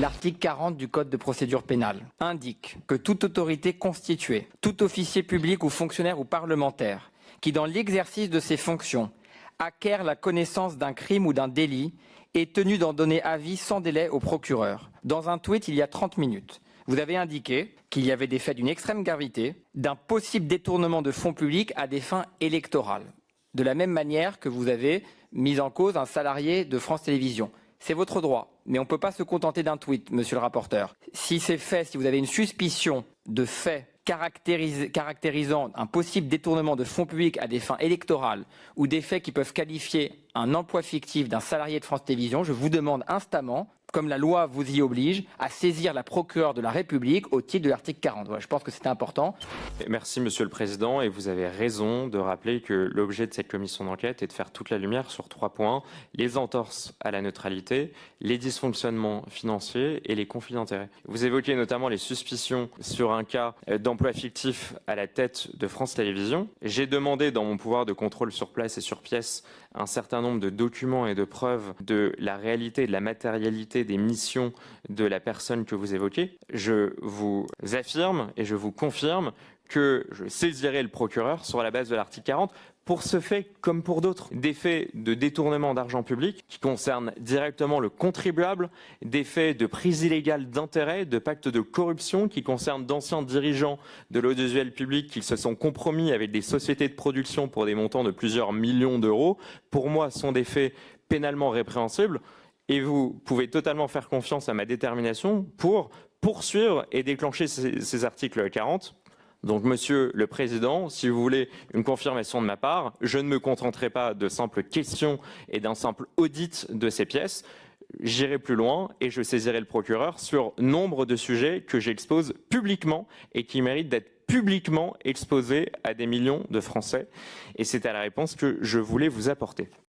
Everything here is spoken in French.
L'article 40 du Code de procédure pénale indique que toute autorité constituée, tout officier public ou fonctionnaire ou parlementaire qui, dans l'exercice de ses fonctions, acquiert la connaissance d'un crime ou d'un délit est tenu d'en donner avis sans délai au procureur. Dans un tweet il y a 30 minutes, vous avez indiqué qu'il y avait des faits d'une extrême gravité, d'un possible détournement de fonds publics à des fins électorales. De la même manière que vous avez mis en cause un salarié de France Télévisions. C'est votre droit, mais on ne peut pas se contenter d'un tweet, monsieur le rapporteur. Si ces faits, si vous avez une suspicion de faits caractérisant un possible détournement de fonds publics à des fins électorales ou des faits qui peuvent qualifier un emploi fictif d'un salarié de France Télévisions, je vous demande instamment, comme la loi vous y oblige, à saisir la procureure de la République au titre de l'article 40. Voilà, je pense que c'est important. Merci Monsieur le Président, et vous avez raison de rappeler que l'objet de cette commission d'enquête est de faire toute la lumière sur 3 points: les entorses à la neutralité, les dysfonctionnements financiers et les conflits d'intérêts. Vous évoquez notamment les suspicions sur un cas d'emploi fictif à la tête de France Télévisions. J'ai demandé dans mon pouvoir de contrôle sur place et sur pièce un certain nombre de documents et de preuves de la réalité et de la matérialité des missions de la personne que vous évoquez. Je vous affirme et je vous confirme que je saisirai le procureur sur la base de l'article 40 pour ce fait comme pour d'autres. Des faits de détournement d'argent public qui concernent directement le contribuable, des faits de prise illégale d'intérêt, de pacte de corruption qui concernent d'anciens dirigeants de l'audiovisuel public qui se sont compromis avec des sociétés de production pour des montants de plusieurs millions d'euros, pour moi sont des faits pénalement répréhensibles. Et vous pouvez totalement faire confiance à ma détermination pour poursuivre et déclencher ces articles 40. Donc, Monsieur le Président, si vous voulez une confirmation de ma part, je ne me contenterai pas de simples questions et d'un simple audit de ces pièces. J'irai plus loin et je saisirai le procureur sur nombre de sujets que j'expose publiquement et qui méritent d'être publiquement exposés à des millions de Français. Et c'est à la réponse que je voulais vous apporter.